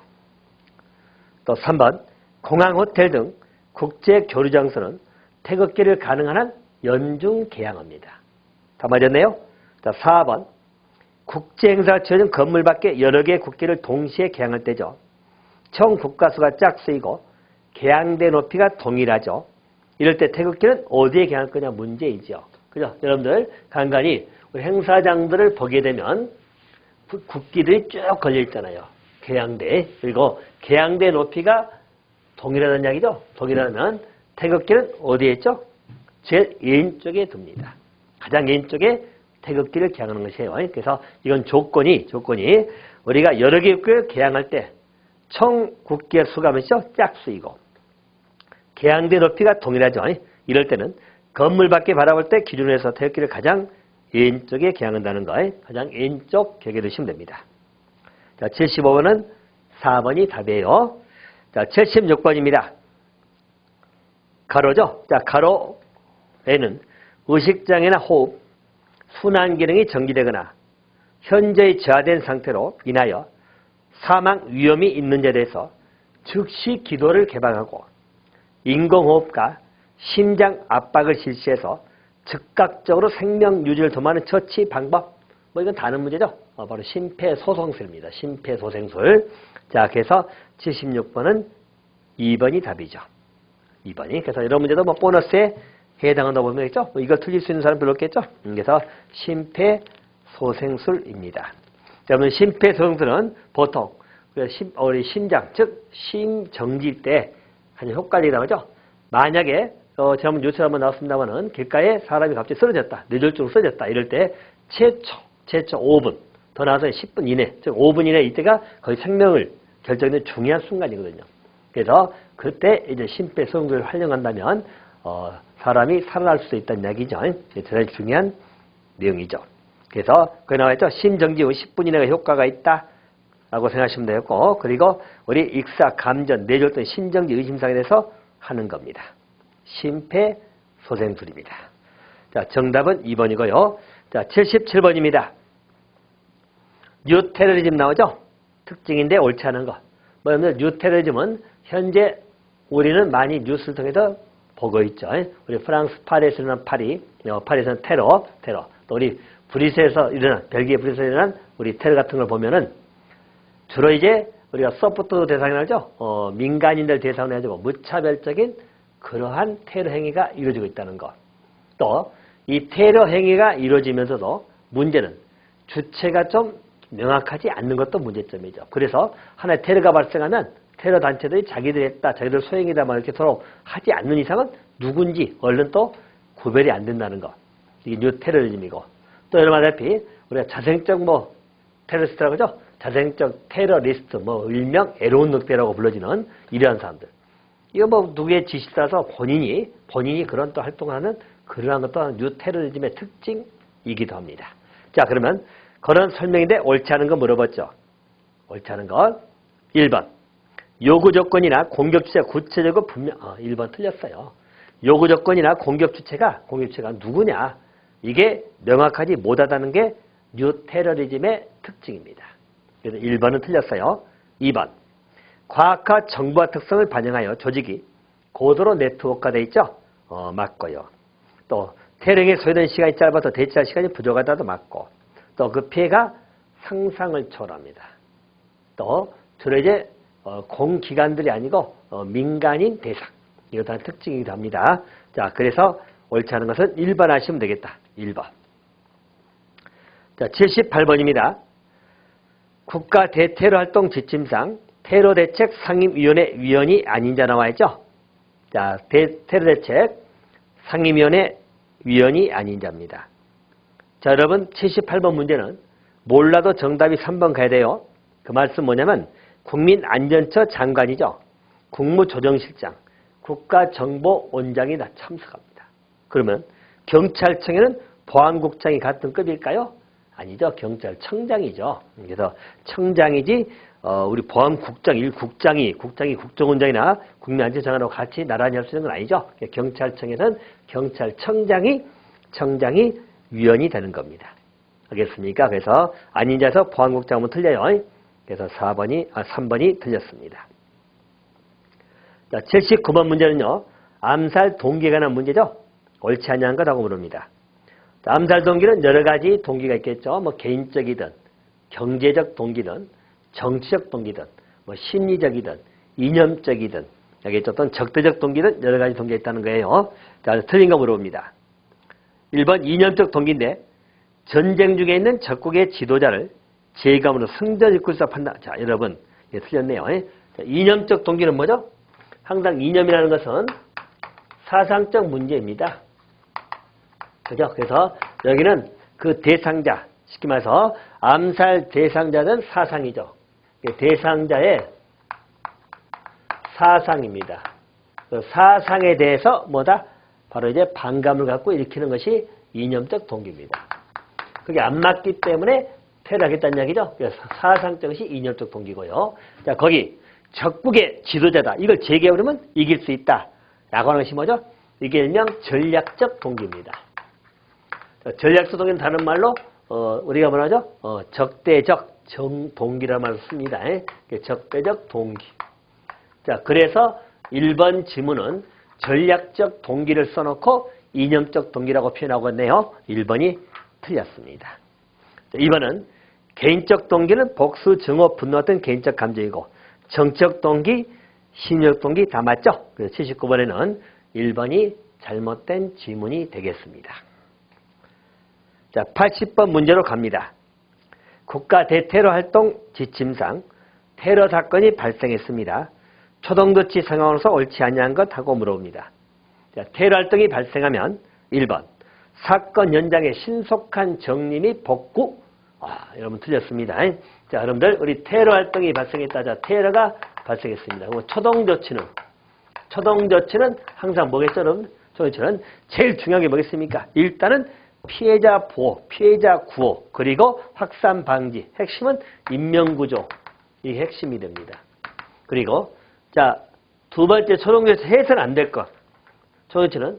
S1: 또 3번 공항, 호텔 등 국제 교류 장소는 태극기를 가능한 한 연중 개항합니다. 다 맞았네요. 자, 4번 국제 행사가 치러진 건물 밖에 여러 개의 국기를 동시에 개항할 때죠. 총 국가수가 짝수이고 개항대 높이가 동일하죠. 이럴 때 태극기는 어디에 개항할 거냐 문제이죠. 그죠? 여러분들 간간히 우리 행사장들을 보게 되면 국기들이 쭉 걸려 있잖아요. 개항대. 그리고 개항대 높이가 동일하다는 이야기죠. 동일하면 태극기는 어디에 있죠? 제일 왼쪽에 둡니다. 가장 왼쪽에 태극기를 개항하는 것이에요. 그래서 이건 조건이 우리가 여러 개의 국기를 개항할 때 총 국기의 수가 몇이죠? 짝수이고 개항대 높이가 동일하죠. 이럴 때는 건물 밖에 바라볼 때 기준으로 해서 태극기를 가장 왼쪽에 개항한다는 거 가장 왼쪽 격에 두시면 됩니다. 자, 75번은 4번이 답이에요. 자, 76번입니다. 가로죠. 자, 가로에는 의식장애나 호흡, 순환 기능이 정지되거나 현저히 저하된 상태로 인하여 사망 위험이 있는 자에 대해서 즉시 기도를 개방하고 인공호흡과 심장 압박을 실시해서 즉각적으로 생명 유지를 도모하는 처치 방법. 이건 다른 문제죠. 바로 심폐소생술입니다. 심폐소생술. 자, 그래서 76번은 2번이 답이죠. 2번이. 그래서 이런 문제도 보너스에 해당한다고 보면 되겠죠. 이걸 틀릴 수 있는 사람 별로 없겠죠. 그래서 심폐소생술입니다. 여러분, 심폐소생술은 보통 우리 심장, 즉 심정지 때 하는 효과를 나오죠. 만약에 지난번 뉴스 한번 나왔습니다만은 길가에 사람이 갑자기 쓰러졌다, 뇌졸중으로 쓰러졌다 이럴 때 최초 5분, 더 나아서 10분 이내, 즉 5분 이내 이때가 거의 생명을 결정하는 중요한 순간이거든요. 그래서 그때 이제 심폐소생술을 활용한다면 사람이 살아날 수 있다는 이야기죠. 대단히 중요한 내용이죠. 그래서 거기 나와있죠. 심정지 후 10분 이내가 효과가 있다라고 생각하시면 되겠고, 그리고 우리 익사, 감전, 뇌졸중, 심정지 의심상에 대해서 하는 겁니다. 심폐소생술입니다. 자, 정답은 2번이고요. 자, 77번입니다. 뉴테러리즘 나오죠? 특징인데 옳지 않은 거. 뉴테러리즘은 현재 우리는 많이 뉴스를 통해서 보고 있죠. 우리 프랑스 파리에서 일어난 파리에서는 테러. 또 우리 브뤼셀에서 일어난, 벨기에 브뤼셀에서 일어난 우리 테러 같은 걸 보면은 주로 이제 우리가 서포트 대상이라고 하죠. 민간인들 대상으로 해가지고 무차별적인 그러한 테러 행위가 이루어지고 있다는 것. 또 이 테러 행위가 이루어지면서도 문제는 주체가 좀 명확하지 않는 것도 문제점이죠. 그래서 하나의 테러가 발생하면 테러 단체들이 자기들이 했다, 자기들 소행이다 말 이렇게 서로 하지 않는 이상은 누군지 얼른 또 구별이 안 된다는 것. 이게 뉴 테러리즘이고, 또 여러분 알다시피 우리가 자생적 테러리스트라고 하죠. 자생적 테러리스트, 일명 애로운 늑대라고 불러지는 이러한 사람들. 이거 누구의 지시 따라서 본인이 그런 또 활동을 하는 그러한 것도 뉴 테러리즘의 특징이기도 합니다. 자, 그러면 그런 설명인데 옳지 않은 거 물어봤죠. 옳지 않은 것 1번. 요구 조건이나 공격 주체가 구체적으로 분명 1번 틀렸어요. 요구 조건이나 공격 주체가 누구냐? 이게 명확하지 못하다는 게 뉴 테러리즘의 특징입니다. 그래서 1번은 틀렸어요. 2번. 과학화 정보화 특성을 반영하여 조직이 고도로 네트워크화되어 있죠. 맞고요. 또 테러행위에 소요된 시간이 짧아서 대처할 시간이 부족하다도 맞고, 또 그 피해가 상상을 초월합니다. 또 주로 이제 공기관들이 아니고 민간인 대상, 이것도 한 특징이기도 합니다. 자, 그래서 옳지 않은 것은 1번 하시면 되겠다. 1번. 자, 78번입니다. 국가 대테러 활동 지침상 테러대책 상임위원회 위원이 아닌 자 나와 있죠. 자, 테러대책 상임위원회 위원이 아닌 자입니다. 자, 여러분 78번 문제는 몰라도 정답이 3번 가야 돼요. 그 말씀 뭐냐면 국민안전처 장관이죠. 국무조정실장, 국가정보원장이 다 참석합니다. 그러면 경찰청에는 보안국장이 같은 급일까요? 아니죠. 경찰청장이죠. 그래서 청장이지 우리 보안국장, 국장이 국정원장이나 국민안전장관하고 같이 나란히 할 수 있는 건 아니죠. 경찰청에서는 경찰청장이 위원이 되는 겁니다. 하겠습니까? 그래서 아닌 자에서 보안국장은 틀려요. 그래서 3번이 틀렸습니다. 자, 79번 문제는요. 암살 동기에 관한 문제죠. 옳지 아니한 것하고 물습니다. 암살 동기는 여러 가지 동기가 있겠죠. 뭐 개인적이든 경제적 동기든 정치적 동기든 뭐 심리적이든 이념적이든 여기 어떤 적대적 동기든 여러 가지 동기가 있다는 거예요. 자, 틀린 거 물어봅니다. 1번 이념적 동기인데 전쟁 중에 있는 적국의 지도자를 지휘감으로 승전 일구에서 판단. 자, 여러분 예, 틀렸네요. 자, 이념적 동기는 뭐죠? 항상 이념이라는 것은 사상적 문제입니다. 그죠? 그래서 여기는 그 대상자, 쉽게 말해서 암살 대상자는 사상이죠. 대상자의 사상입니다. 그 사상에 대해서 뭐다? 바로 이제 반감을 갖고 일으키는 것이 이념적 동기입니다. 그게 안 맞기 때문에 퇴락했다는 이야기죠. 그래서 사상적 것이 이념적 동기고요. 자, 거기 적국의 지도자다. 이걸 재개해버리면 이길 수 있다. 라고 하는 것이 뭐죠? 이게 일명 전략적 동기입니다. 전략적 동기는 다른 말로 우리가 뭐라 하죠? 적대적 동기라는 말을 씁니다. 적대적 동기. 자, 그래서 1번 지문은 전략적 동기를 써놓고 이념적 동기라고 표현하고 있네요. 1번이 틀렸습니다. 자, 2번은 개인적 동기는 복수, 증오, 분노 같은 개인적 감정이고 정치적 동기, 심리적 동기 다 맞죠? 그래서 79번에는 1번이 잘못된 지문이 되겠습니다. 자, 80번 문제로 갑니다. 국가 대테러 활동 지침상 테러 사건이 발생했습니다. 초동조치 상황으로서 옳지 아니한 것 하고 물어봅니다. 자, 테러 활동이 발생하면 1번 사건 현장의 신속한 정리 및 복구. 여러분 틀렸습니다. 자, 여러분들 우리 테러 활동이 발생했다. 자, 테러가 발생했습니다. 그럼 초동조치는 항상 뭐겠죠, 여러분? 초동조치는 제일 중요한 게 뭐겠습니까? 일단은 피해자 보호, 피해자 구호, 그리고 확산 방지. 핵심은 인명구조. 이 핵심이 됩니다. 그리고 자, 두 번째 초동조치 해서는 안 될 것. 초동조치는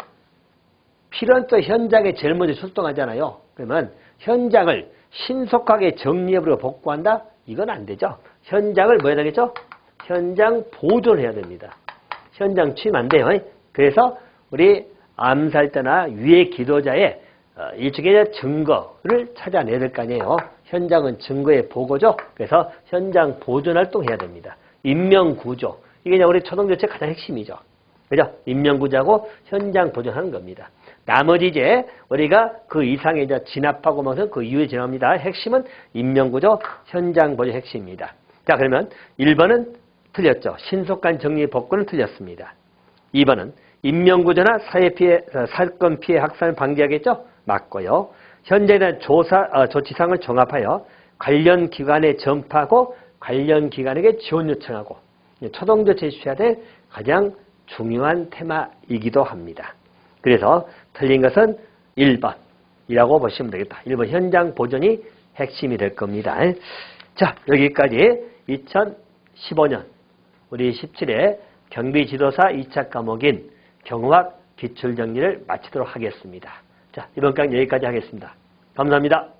S1: 필연적 현장에 제일 먼저 출동하잖아요. 그러면 현장을 신속하게 정리해버리고 복구한다? 이건 안 되죠. 현장을 뭐 해야 되겠죠? 현장 보존해야 됩니다. 현장 취임 안 돼요. 그래서 우리 암살자나 유해 기도자의 일종의 증거를 찾아내야 될 거 아니에요. 현장은 증거의 보고죠. 그래서 현장 보존 활동해야 됩니다. 인명구조. 이게 우리 초동조치의 가장 핵심이죠. 그죠? 인명구조하고 현장 보존하는 겁니다. 나머지 이제 우리가 그 이상의 이제 진압하고 뭐든 그 이후에 진압합니다. 핵심은 인명구조, 현장 보존 핵심입니다. 자, 그러면 1번은 틀렸죠. 신속한 정리 복구는 틀렸습니다. 2번은 인명구조나 사건 피해 확산을 방지하겠죠? 맞고요. 현재에 대한 조치상을 종합하여 관련 기관에 전파하고 관련 기관에게 지원 요청하고 초동조치에 취해야 될 가장 중요한 테마이기도 합니다. 그래서 틀린 것은 1번이라고 보시면 되겠다. 1번 현장 보존이 핵심이 될 겁니다. 자, 여기까지 2015년 우리 17회 경비지도사 2차 과목인 경호학 기출정리를 마치도록 하겠습니다. 자, 이번 강의 여기까지 하겠습니다. 감사합니다.